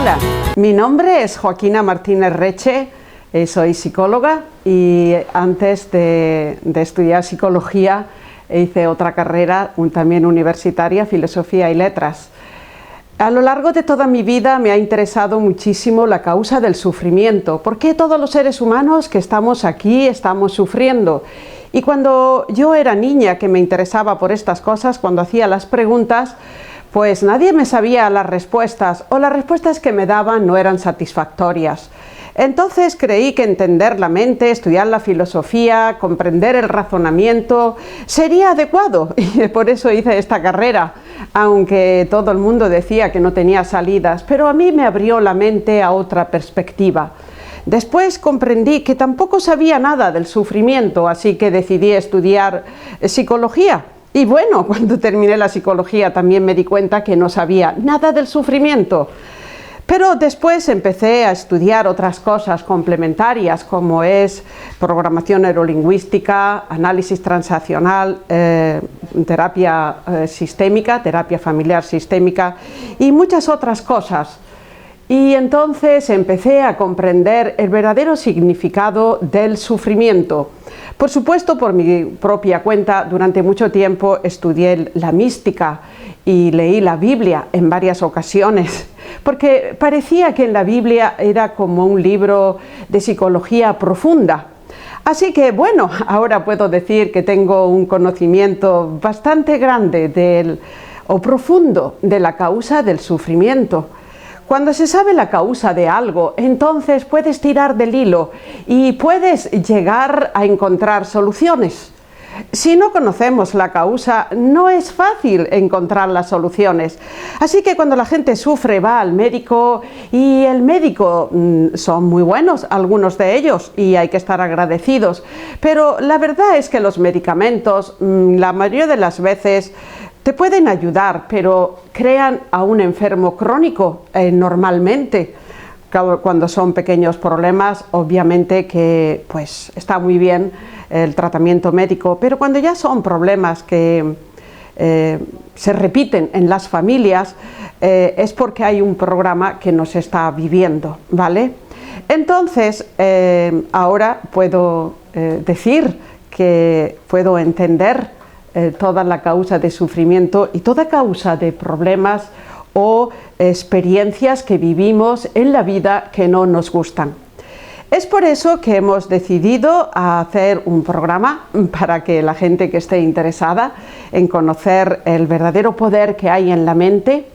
Hola, mi nombre es Joaquina Martínez Reche, soy psicóloga y antes de estudiar psicología hice otra carrera también universitaria, filosofía y letras. A lo largo de toda mi vida me ha interesado muchísimo la causa del sufrimiento. ¿Por qué todos los seres humanos que estamos aquí estamos sufriendo? Y cuando yo era niña, que me interesaba por estas cosas, cuando hacía las preguntas, pues nadie me sabía las respuestas, o las respuestas que me daban no eran satisfactorias. Entonces creí que entender la mente, estudiar la filosofía, comprender el razonamiento sería adecuado, y por eso hice esta carrera, aunque todo el mundo decía que no tenía salidas, pero a mí me abrió la mente a otra perspectiva. Después comprendí que tampoco sabía nada del sufrimiento, así que decidí estudiar psicología. Y bueno, cuando terminé la psicología también me di cuenta que no sabía nada del sufrimiento. Pero después empecé a estudiar otras cosas complementarias, como es programación neurolingüística, análisis transaccional, terapia sistémica, terapia familiar sistémica y muchas otras cosas. Y entonces empecé a comprender el verdadero significado del sufrimiento. Por supuesto, por mi propia cuenta, durante mucho tiempo estudié la mística y leí la Biblia en varias ocasiones, porque parecía que en la Biblia era como un libro de psicología profunda. Así que bueno, ahora puedo decir que tengo un conocimiento bastante grande o profundo de la causa del sufrimiento. Cuando se sabe la causa de algo, entonces puedes tirar del hilo y puedes llegar a encontrar soluciones. Si no conocemos la causa, no es fácil encontrar las soluciones. Así que cuando la gente sufre va al médico y el médico son muy buenos, algunos de ellos, y hay que estar agradecidos. Pero la verdad es que los medicamentos, la mayoría de las veces, te pueden ayudar, pero crean a un enfermo crónico normalmente. Cuando son pequeños problemas, obviamente que pues está muy bien el tratamiento médico, pero cuando ya son problemas que se repiten en las familias, es porque hay un programa que nos está viviendo, ¿vale? Entonces, ahora puedo decir que puedo entender toda la causa de sufrimiento y toda causa de problemas o experiencias que vivimos en la vida que no nos gustan. Es por eso que hemos decidido hacer un programa para que la gente que esté interesada en conocer el verdadero poder que hay en la mente.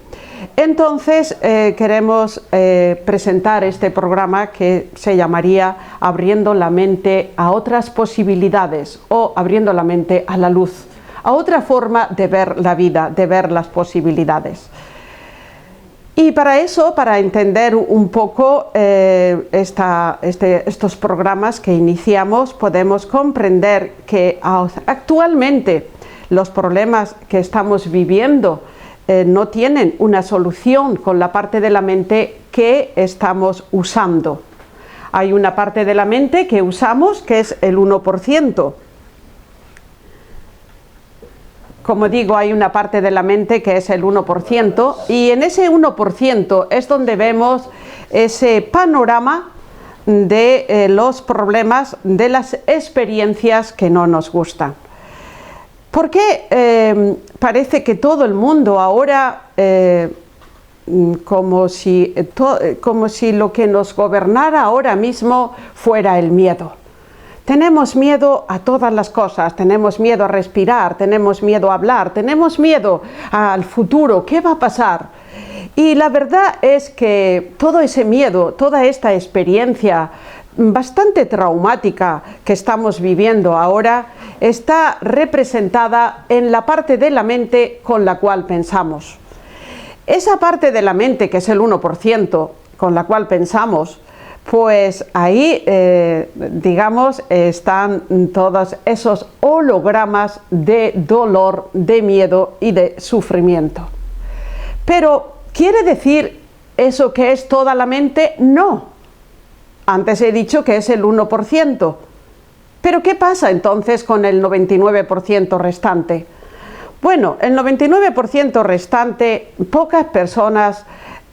Entonces queremos presentar este programa que se llamaría Abriendo la mente a otras posibilidades o Abriendo la mente a la luz, a otra forma de ver la vida, de ver las posibilidades. Y para eso, para entender un poco estos programas que iniciamos, podemos comprender que actualmente los problemas que estamos viviendo no tienen una solución con la parte de la mente que estamos usando. Hay una parte de la mente que usamos que es el 1%. Como digo, hay una parte de la mente que es el 1% y en ese 1% es donde vemos ese panorama de los problemas, de las experiencias que no nos gustan. ¿Por qué parece que todo el mundo ahora, como si lo que nos gobernara ahora mismo fuera el miedo? Tenemos miedo a todas las cosas, tenemos miedo a respirar, tenemos miedo a hablar, tenemos miedo al futuro, ¿qué va a pasar? Y la verdad es que todo ese miedo, toda esta experiencia bastante traumática que estamos viviendo ahora, está representada en la parte de la mente con la cual pensamos. Esa parte de la mente, que es el 1%, con la cual pensamos, pues ahí, digamos, están todos esos hologramas de dolor, de miedo y de sufrimiento. Pero, ¿quiere decir eso que es toda la mente? No. Antes he dicho que es el 1%. Pero, ¿qué pasa entonces con el 99% restante? Bueno, el 99% restante, pocas personas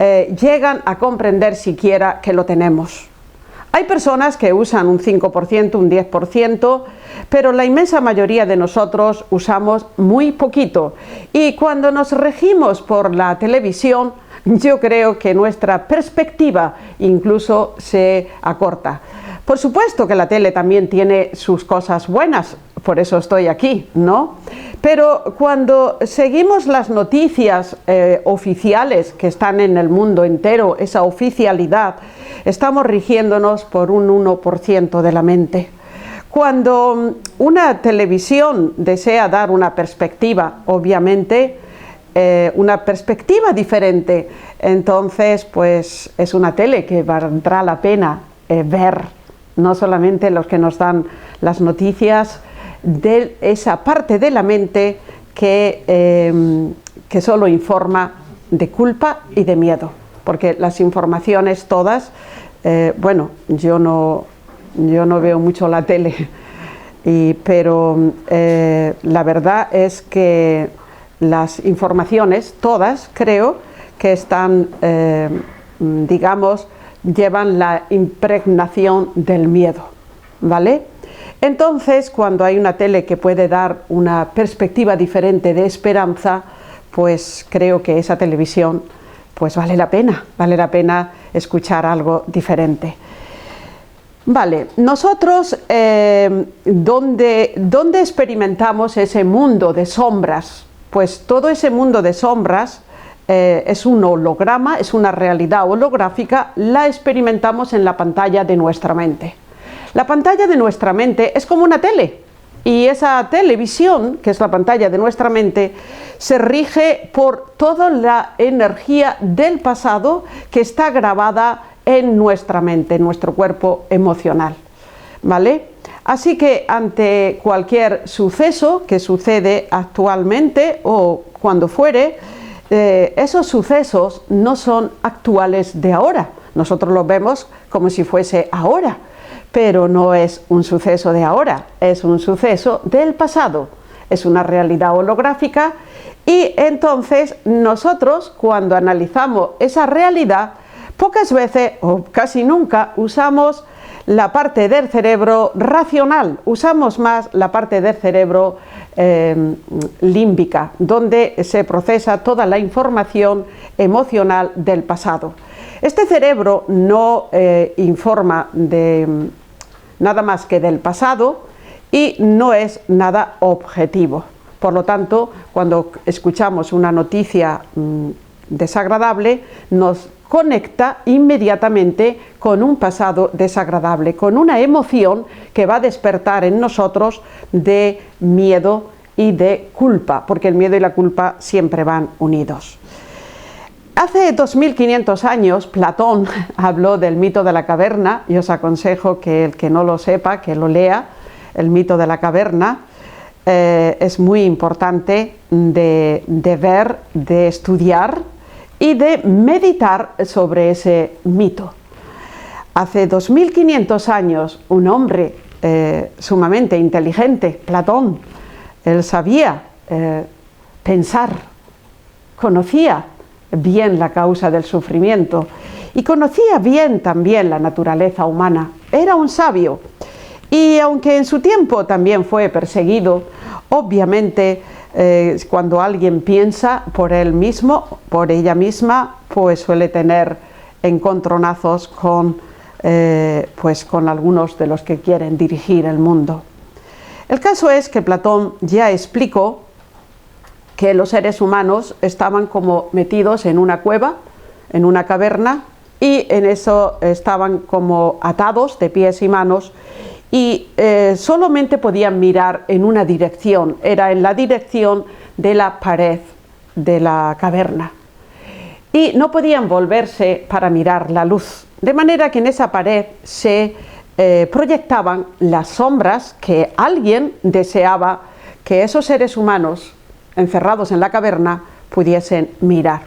llegan a comprender siquiera que lo tenemos. Hay personas que usan un 5%, un 10%, pero la inmensa mayoría de nosotros usamos muy poquito. Y cuando nos regimos por la televisión, yo creo que nuestra perspectiva incluso se acorta. Por supuesto que la tele también tiene sus cosas buenas, por eso estoy aquí, ¿no? Pero cuando seguimos las noticias oficiales que están en el mundo entero, esa oficialidad, estamos rigiéndonos por un 1% de la mente. Cuando una televisión desea dar una perspectiva, obviamente, una perspectiva diferente, entonces pues es una tele que valdrá la pena ver, no solamente los que nos dan las noticias de esa parte de la mente que solo informa de culpa y de miedo, porque las informaciones todas, bueno, yo no veo mucho la tele, pero la verdad es que las informaciones todas creo que están, digamos, llevan la impregnación del miedo, ¿vale? Entonces, cuando hay una tele que puede dar una perspectiva diferente de esperanza, pues creo que esa televisión pues vale la pena escuchar algo diferente. Vale, nosotros, ¿dónde experimentamos ese mundo de sombras? Pues todo ese mundo de sombras es un holograma, es una realidad holográfica, la experimentamos en la pantalla de nuestra mente. La pantalla de nuestra mente es como una tele, y esa televisión, que es la pantalla de nuestra mente, se rige por toda la energía del pasado que está grabada en nuestra mente, en nuestro cuerpo emocional, ¿vale? Así que ante cualquier suceso que sucede actualmente o cuando fuere, esos sucesos no son actuales de ahora. Nosotros los vemos como si fuese ahora, pero no es un suceso de ahora, es un suceso del pasado, es una realidad holográfica, y entonces nosotros, cuando analizamos esa realidad, pocas veces o casi nunca usamos la parte del cerebro racional, usamos más la parte del cerebro límbica, donde se procesa toda la información emocional del pasado. Este cerebro no informa de nada más que del pasado y no es nada objetivo. Por lo tanto, cuando escuchamos una noticia desagradable, nos conecta inmediatamente con un pasado desagradable, con una emoción que va a despertar en nosotros de miedo y de culpa, porque el miedo y la culpa siempre van unidos. Hace 2500 años Platón habló del mito de la caverna, y os aconsejo que el que no lo sepa, que lo lea, el mito de la caverna. Es muy importante de ver, de estudiar y de meditar sobre ese mito. Hace 2500 años un hombre sumamente inteligente, Platón, él sabía pensar, conocía bien la causa del sufrimiento y conocía bien también la naturaleza humana. Era un sabio, y aunque en su tiempo también fue perseguido, obviamente cuando alguien piensa por él mismo, por ella misma, pues suele tener encontronazos con algunos de los que quieren dirigir el mundo. El caso es que Platón ya explicó que los seres humanos estaban como metidos en una cueva, en una caverna, y en eso estaban como atados de pies y manos, y solamente podían mirar en una dirección, era en la dirección de la pared de la caverna, y no podían volverse para mirar la luz, de manera que en esa pared se proyectaban las sombras que alguien deseaba que esos seres humanos encerrados en la caverna pudiesen mirar.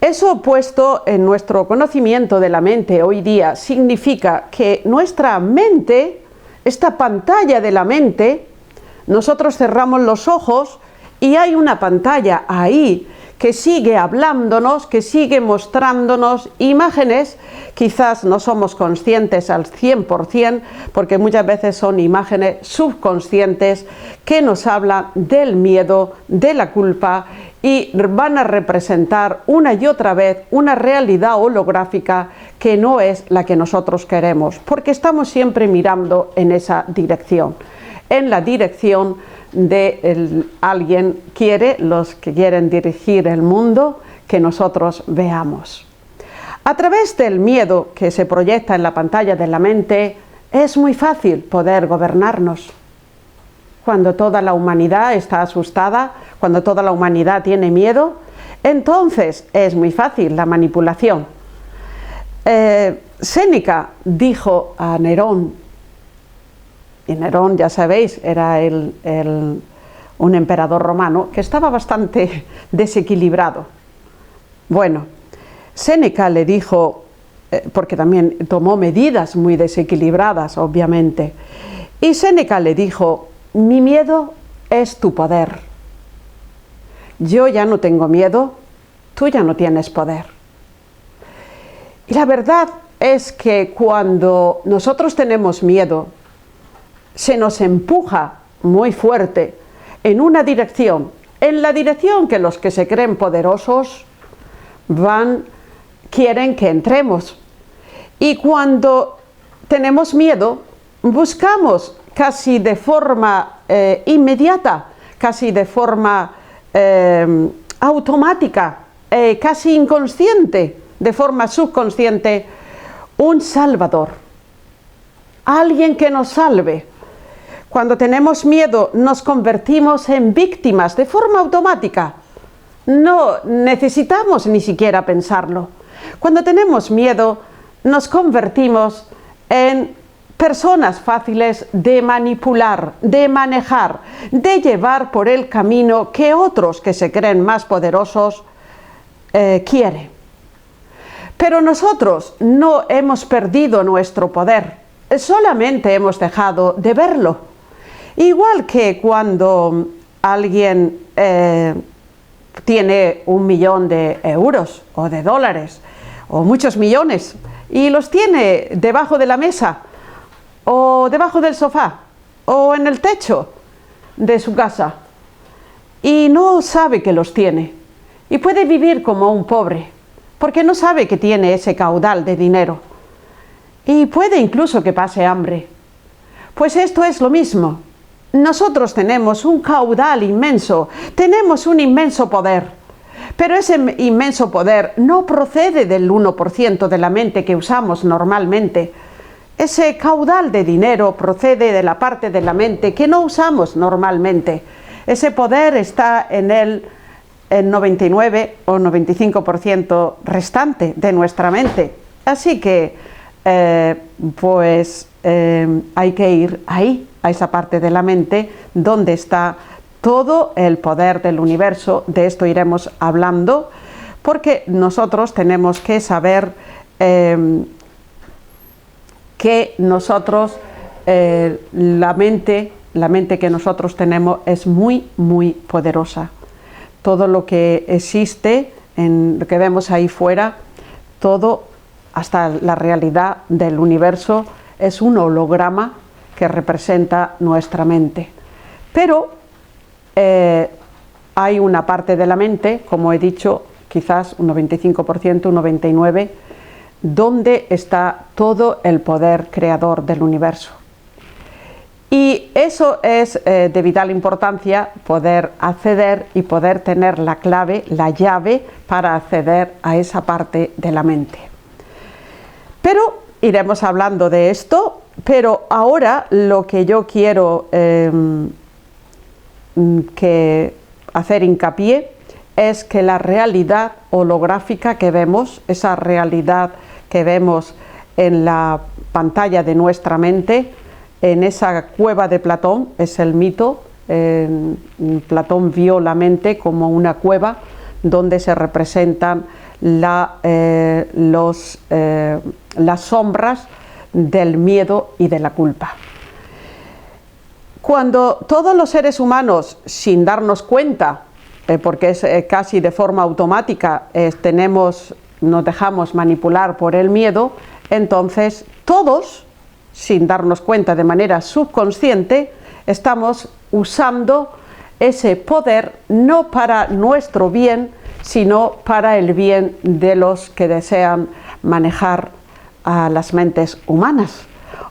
Eso puesto en nuestro conocimiento de la mente hoy día significa que nuestra mente, esta pantalla de la mente, nosotros cerramos los ojos y hay una pantalla ahí que sigue hablándonos, que sigue mostrándonos imágenes. Quizás no somos conscientes al 100%, porque muchas veces son imágenes subconscientes que nos hablan del miedo, de la culpa, y van a representar una y otra vez una realidad holográfica que no es la que nosotros queremos, porque estamos siempre mirando en esa dirección, en la dirección de alguien quiere, los que quieren dirigir el mundo, que nosotros veamos. A través del miedo que se proyecta en la pantalla de la mente, es muy fácil poder gobernarnos. Cuando toda la humanidad está asustada, cuando toda la humanidad tiene miedo, entonces es muy fácil la manipulación. Séneca dijo a Nerón, y Nerón, ya sabéis, era un emperador romano que estaba bastante desequilibrado. Bueno, Séneca le dijo, porque también tomó medidas muy desequilibradas, obviamente, y Séneca le dijo: mi miedo es tu poder. Yo ya no tengo miedo, tú ya no tienes poder. Y la verdad es que cuando nosotros tenemos miedo, se nos empuja muy fuerte en una dirección, en la dirección que los que se creen poderosos quieren que entremos. Y cuando tenemos miedo, buscamos casi de forma inmediata, casi de forma automática, casi inconsciente, de forma subconsciente, un salvador, alguien que nos salve. Cuando tenemos miedo nos convertimos en víctimas de forma automática. No necesitamos ni siquiera pensarlo. Cuando tenemos miedo nos convertimos en personas fáciles de manipular, de manejar, de llevar por el camino que otros que se creen más poderosos quieren. Pero nosotros no hemos perdido nuestro poder, solamente hemos dejado de verlo. Igual que cuando alguien tiene 1 millón de euros o de dólares o muchos millones y los tiene debajo de la mesa o debajo del sofá o en el techo de su casa y no sabe que los tiene y puede vivir como un pobre porque no sabe que tiene ese caudal de dinero y puede incluso que pase hambre. Pues esto es lo mismo. Nosotros tenemos un caudal inmenso, tenemos un inmenso poder, pero ese inmenso poder no procede del 1% de la mente que usamos normalmente. Ese caudal de dinero procede de la parte de la mente que no usamos normalmente. Ese poder está en el 99 o 95% restante de nuestra mente. Así que hay que ir ahí, a esa parte de la mente donde está todo el poder del universo. De esto iremos hablando, porque nosotros tenemos que saber que nosotros, la mente que nosotros tenemos es muy, muy poderosa. Todo lo que existe, lo que vemos ahí fuera, todo, hasta la realidad del universo, es un holograma que representa nuestra mente. Pero hay una parte de la mente, como he dicho, quizás un 95%, un 99%, donde está todo el poder creador del universo. Y eso es de vital importancia, poder acceder y poder tener la clave, la llave para acceder a esa parte de la mente. Pero iremos hablando de esto, pero ahora lo que yo quiero hacer hincapié es que la realidad holográfica que vemos, esa realidad que vemos en la pantalla de nuestra mente, en esa cueva de Platón, es el mito. Platón vio la mente como una cueva donde se representan las sombras del miedo y de la culpa. Cuando todos los seres humanos, sin darnos cuenta, porque es casi de forma automática, nos dejamos manipular por el miedo, entonces todos, sin darnos cuenta de manera subconsciente, estamos usando ese poder no para nuestro bien, sino para el bien de los que desean manejar a las mentes humanas.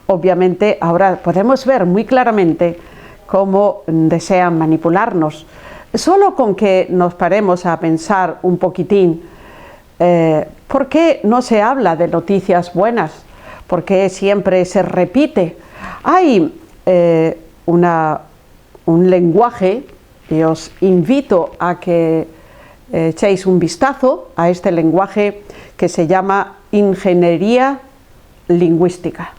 Obviamente ahora podemos ver muy claramente cómo desean manipularnos. Solo con que nos paremos a pensar un poquitín, ¿por qué no se habla de noticias buenas? ¿Por qué siempre se repite? Hay un lenguaje, y os invito a que echéis un vistazo a este lenguaje que se llama ingeniería lingüística.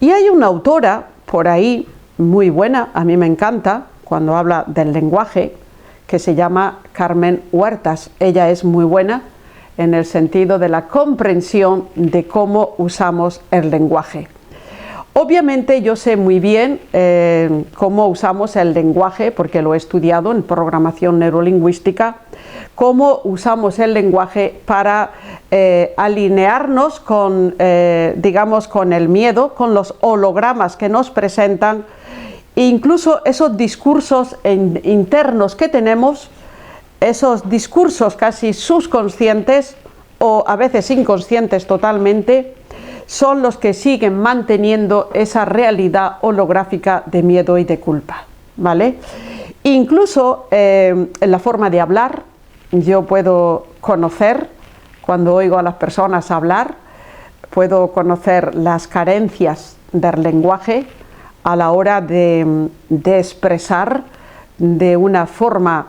Y hay una autora por ahí muy buena, a mí me encanta cuando habla del lenguaje, que se llama Carmen Huertas. Ella es muy buena en el sentido de la comprensión de cómo usamos el lenguaje. Obviamente yo sé muy bien cómo usamos el lenguaje, porque lo he estudiado en programación neurolingüística, cómo usamos el lenguaje para alinearnos con, digamos, con el miedo, con los hologramas que nos presentan, e incluso esos discursos internos que tenemos, esos discursos casi subconscientes o a veces inconscientes totalmente, son los que siguen manteniendo esa realidad holográfica de miedo y de culpa, ¿vale? Incluso en la forma de hablar, yo puedo conocer, cuando oigo a las personas hablar, puedo conocer las carencias del lenguaje a la hora de expresar de una forma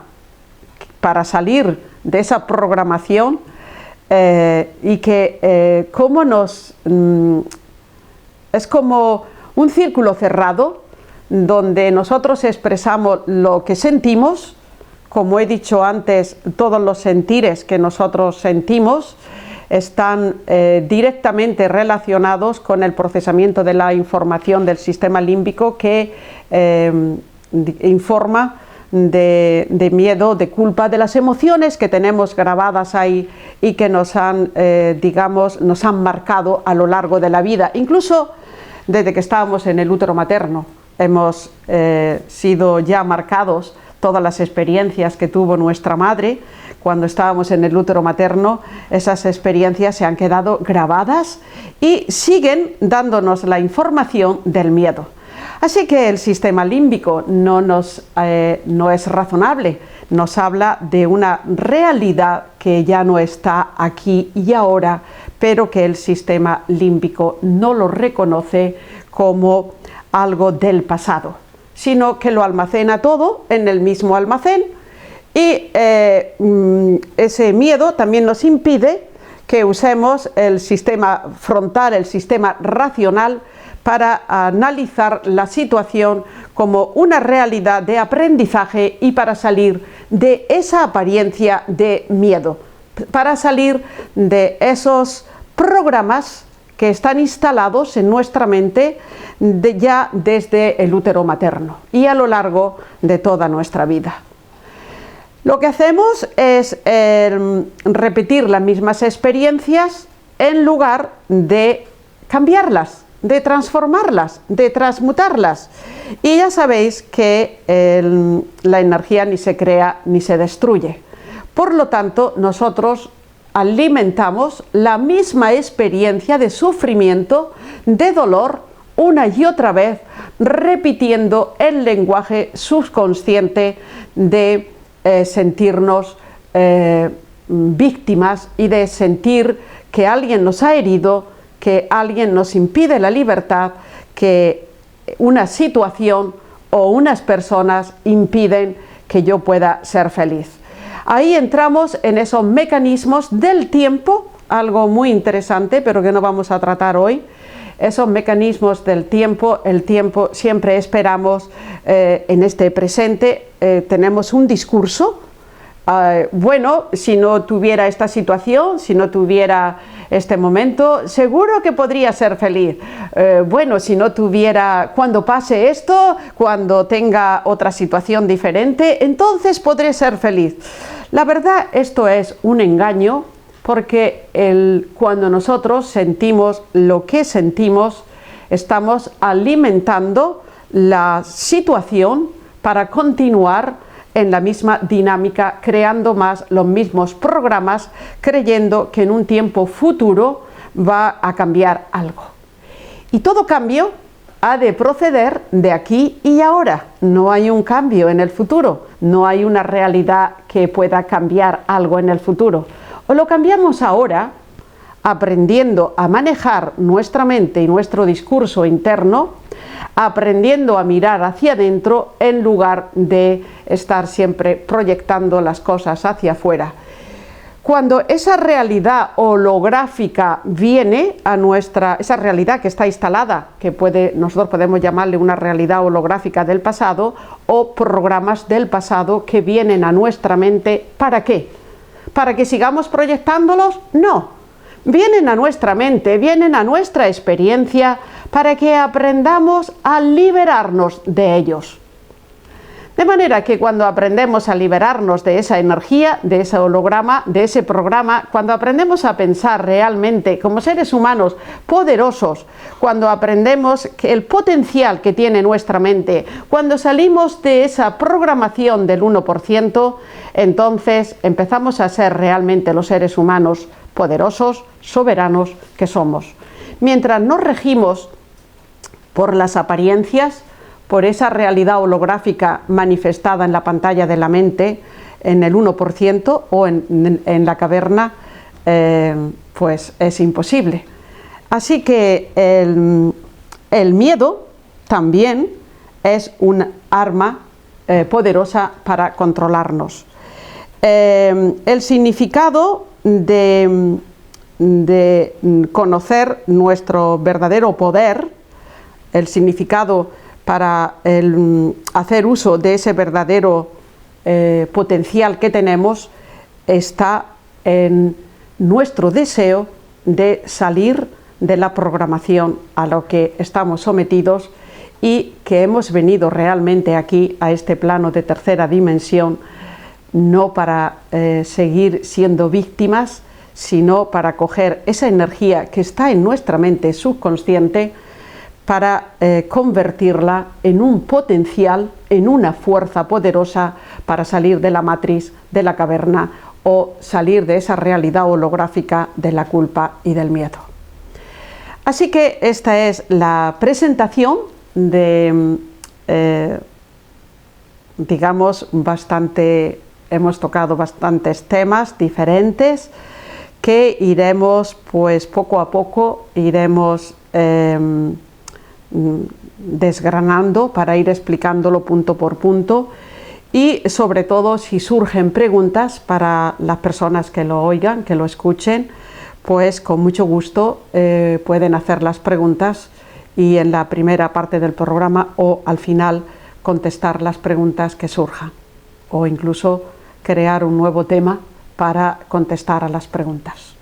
para salir de esa programación, y que es como un círculo cerrado donde nosotros expresamos lo que sentimos. Como he dicho antes, todos los sentires que nosotros sentimos están directamente relacionados con el procesamiento de la información del sistema límbico que informa de miedo, de culpa, de las emociones que tenemos grabadas ahí y que nos han, digamos, nos han marcado a lo largo de la vida. Incluso desde que estábamos en el útero materno hemos sido ya marcados todas las experiencias que tuvo nuestra madre cuando estábamos en el útero materno. Esas experiencias se han quedado grabadas y siguen dándonos la información del miedo. Así que el sistema límbico no es razonable, nos habla de una realidad que ya no está aquí y ahora, pero que el sistema límbico no lo reconoce como algo del pasado, sino que lo almacena todo en el mismo almacén, y ese miedo también nos impide que usemos el sistema frontal, el sistema racional, para analizar la situación como una realidad de aprendizaje y para salir de esa apariencia de miedo, para salir de esos programas que están instalados en nuestra mente ya desde el útero materno y a lo largo de toda nuestra vida. Lo que hacemos es repetir las mismas experiencias en lugar de cambiarlas, de transformarlas, de transmutarlas. Y ya sabéis que la energía ni se crea ni se destruye. Por lo tanto, nosotros alimentamos la misma experiencia de sufrimiento, de dolor, una y otra vez, repitiendo el lenguaje subconsciente de sentirnos víctimas y de sentir que alguien nos ha herido, que alguien nos impide la libertad, que una situación o unas personas impiden que yo pueda ser feliz. Ahí entramos en esos mecanismos del tiempo, algo muy interesante, pero que no vamos a tratar hoy. Esos mecanismos del tiempo, el tiempo siempre esperamos en este presente, tenemos un discurso, bueno, si no tuviera esta situación, si no tuviera este momento, seguro que podría ser feliz. Bueno, si no tuviera, cuando pase esto, cuando tenga otra situación diferente, entonces podré ser feliz. La verdad, esto es un engaño, porque cuando nosotros sentimos lo que sentimos, estamos alimentando la situación para continuar en la misma dinámica, creando más los mismos programas, creyendo que en un tiempo futuro va a cambiar algo. Y todo cambio ha de proceder de aquí y ahora. No hay un cambio en el futuro, no hay una realidad que pueda cambiar algo en el futuro. O lo cambiamos ahora, aprendiendo a manejar nuestra mente y nuestro discurso interno, aprendiendo a mirar hacia adentro en lugar de estar siempre proyectando las cosas hacia afuera. Cuando esa realidad holográfica viene a esa realidad que está instalada, que nosotros podemos llamarle una realidad holográfica del pasado o programas del pasado que vienen a nuestra mente, ¿para qué? ¿Para que sigamos proyectándolos? No. Vienen a nuestra mente, vienen a nuestra experiencia para que aprendamos a liberarnos de ellos. De manera que cuando aprendemos a liberarnos de esa energía, de ese holograma, de ese programa, cuando aprendemos a pensar realmente como seres humanos poderosos, cuando aprendemos que el potencial que tiene nuestra mente, cuando salimos de esa programación del 1%, entonces empezamos a ser realmente los seres humanos poderosos, soberanos que somos. Mientras nos regimos por las apariencias, por esa realidad holográfica manifestada en la pantalla de la mente, en el 1% o en la caverna, pues es imposible. Así que el miedo también es un arma poderosa para controlarnos. El significado de conocer nuestro verdadero poder, el significado para hacer uso de ese verdadero potencial que tenemos, está en nuestro deseo de salir de la programación a lo que estamos sometidos y que hemos venido realmente aquí a este plano de tercera dimensión, no para seguir siendo víctimas, sino para coger esa energía que está en nuestra mente subconsciente para convertirla en un potencial, en una fuerza poderosa para salir de la matriz, de la caverna o salir de esa realidad holográfica de la culpa y del miedo. Así que esta es la presentación de, digamos, hemos tocado bastantes temas diferentes que iremos, pues poco a poco, iremos desgranando para ir explicándolo punto por punto y sobre todo si surgen preguntas para las personas que lo oigan, que lo escuchen, pues con mucho gusto pueden hacer las preguntas y en la primera parte del programa o al final contestar las preguntas que surjan o incluso crear un nuevo tema para contestar a las preguntas.